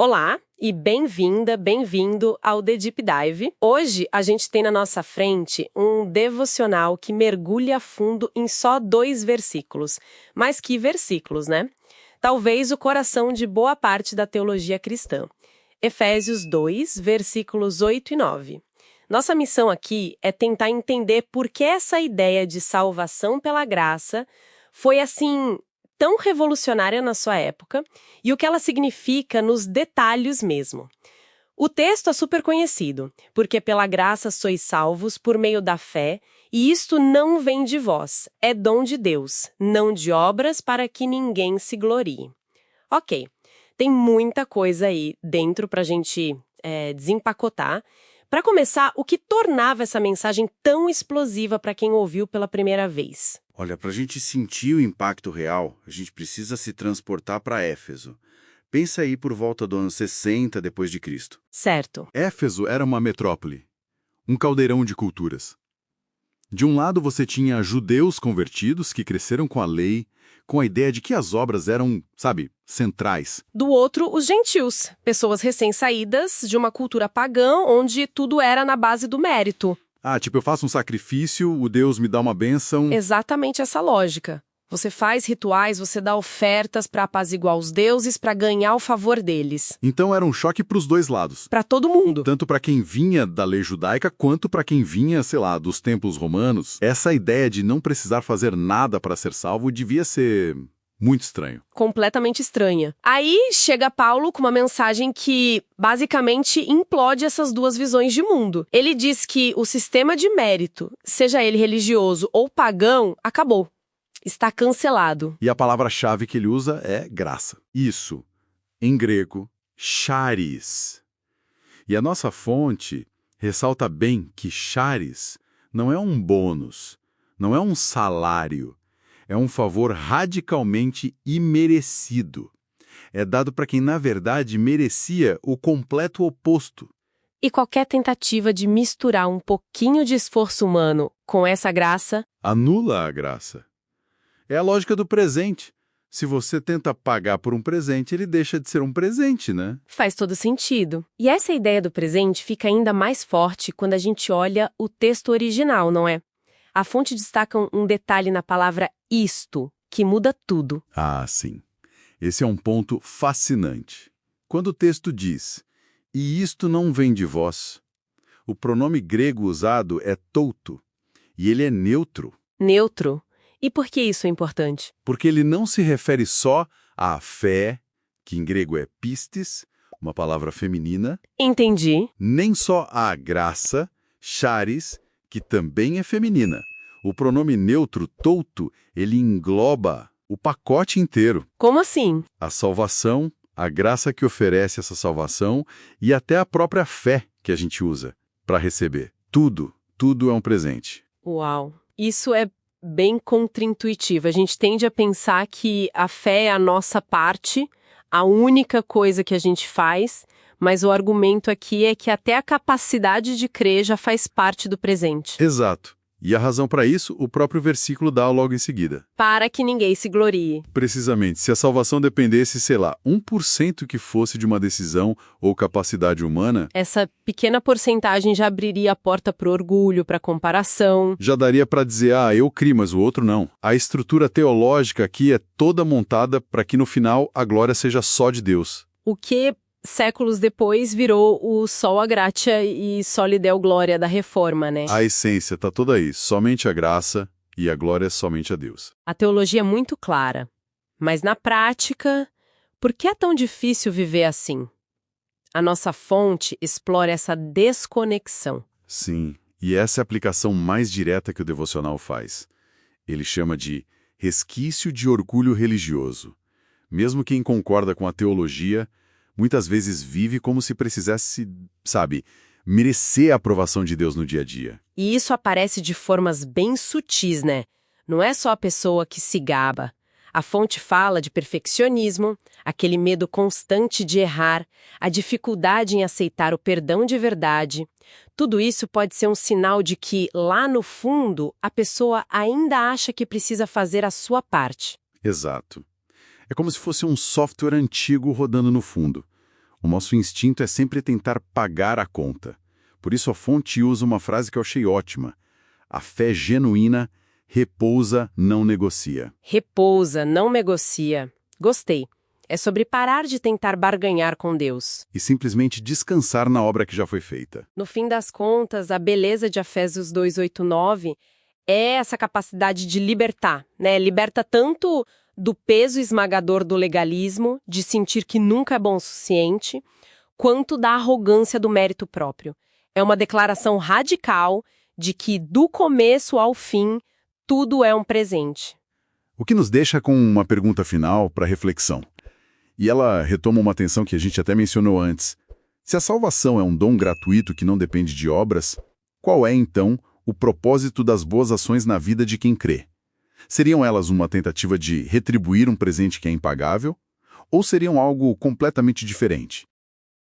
Olá e bem-vinda, bem-vindo ao The Deep Dive. Hoje a gente tem na nossa frente um devocional que mergulha a fundo em só 2 versículos. Mas que versículos, né? Talvez o coração de boa parte da teologia cristã. Efésios 2, versículos 8 e 9. Nossa missão aqui é tentar entender por que essa ideia de salvação pela graça foi assim tão revolucionária na sua época e o que ela significa nos detalhes mesmo. O texto é super conhecido, porque pela graça sois salvos por meio da fé, e isto não vem de vós, é dom de Deus, não de obras para que ninguém se glorie. Ok, tem muita coisa aí dentro para a gente desempacotar. Para começar, o que tornava essa mensagem tão explosiva para quem ouviu pela primeira vez? Olha, para a gente sentir o impacto real, a gente precisa se transportar para Éfeso. Pensa aí por volta do ano 60 depois de Cristo. Certo. Éfeso era uma metrópole, um caldeirão de culturas. De um lado você tinha judeus convertidos que cresceram com a lei, com a ideia de que as obras eram, centrais. Do outro, os gentios, pessoas recém-saídas de uma cultura pagã onde tudo era na base do mérito. Eu faço um sacrifício, o Deus me dá uma bênção. Exatamente essa lógica. Você faz rituais, você dá ofertas para apaziguar os deuses, para ganhar o favor deles. Então era um choque para os dois lados. Para todo mundo. Tanto para quem vinha da lei judaica, quanto para quem vinha, dos templos romanos. Essa ideia de não precisar fazer nada para ser salvo devia ser muito estranho. Completamente estranha. Aí chega Paulo com uma mensagem que basicamente implode essas duas visões de mundo. Ele diz que o sistema de mérito, seja ele religioso ou pagão, acabou. Está cancelado. E a palavra-chave que ele usa é graça. Isso, em grego, charis. E a nossa fonte ressalta bem que charis não é um bônus, não é um salário, é um favor radicalmente imerecido. É dado para quem, na verdade, merecia o completo oposto. E qualquer tentativa de misturar um pouquinho de esforço humano com essa graça anula a graça. É a lógica do presente. Se você tenta pagar por um presente, ele deixa de ser um presente, né? Faz todo sentido. E essa ideia do presente fica ainda mais forte quando a gente olha o texto original, não é? A fonte destaca um detalhe na palavra isto, que muda tudo. Ah, sim. Esse é um ponto fascinante. Quando o texto diz, e isto não vem de vós, o pronome grego usado é touto, e ele é neutro. Neutro? E por que isso é importante? Porque ele não se refere só à fé, que em grego é pistis, uma palavra feminina. Entendi. Nem só à graça, charis, que também é feminina. O pronome neutro, touto, ele engloba o pacote inteiro. Como assim? A salvação, a graça que oferece essa salvação e até a própria fé que a gente usa para receber. Tudo é um presente. Uau! Isso é bem contraintuitivo. A gente tende a pensar que a fé é a nossa parte, a única coisa que a gente faz, mas o argumento aqui é que até a capacidade de crer já faz parte do presente. Exato. E a razão para isso, o próprio versículo dá logo em seguida. Para que ninguém se glorie. Precisamente, se a salvação dependesse, 1% que fosse de uma decisão ou capacidade humana, essa pequena porcentagem já abriria a porta para o orgulho, para a comparação. Já daria para dizer, eu criei, mas o outro não. A estrutura teológica aqui é toda montada para que no final a glória seja só de Deus. O que séculos depois virou o sola gratia e soli deo gloria da reforma, né? A essência está toda aí, somente a graça e a glória somente a Deus. A teologia é muito clara, mas na prática, por que é tão difícil viver assim? A nossa fonte explora essa desconexão. Sim, e essa é a aplicação mais direta que o devocional faz. Ele chama de resquício de orgulho religioso. Mesmo quem concorda com a teologia, muitas vezes vive como se precisasse, merecer a aprovação de Deus no dia a dia. E isso aparece de formas bem sutis, né? Não é só a pessoa que se gaba. A fonte fala de perfeccionismo, aquele medo constante de errar, a dificuldade em aceitar o perdão de verdade. Tudo isso pode ser um sinal de que, lá no fundo, a pessoa ainda acha que precisa fazer a sua parte. Exato. É como se fosse um software antigo rodando no fundo. O nosso instinto é sempre tentar pagar a conta. Por isso a fonte usa uma frase que eu achei ótima. A fé genuína repousa, não negocia. Repousa, não negocia. Gostei. É sobre parar de tentar barganhar com Deus. E simplesmente descansar na obra que já foi feita. No fim das contas, a beleza de Efésios 2:8-9 é essa capacidade de libertar, né? Liberta tanto do peso esmagador do legalismo, de sentir que nunca é bom o suficiente, quanto da arrogância do mérito próprio. É uma declaração radical de que, do começo ao fim, tudo é um presente. O que nos deixa com uma pergunta final para reflexão. E ela retoma uma atenção que a gente até mencionou antes. Se a salvação é um dom gratuito que não depende de obras, qual é, então, o propósito das boas ações na vida de quem crê? Seriam elas uma tentativa de retribuir um presente que é impagável? Ou seriam algo completamente diferente?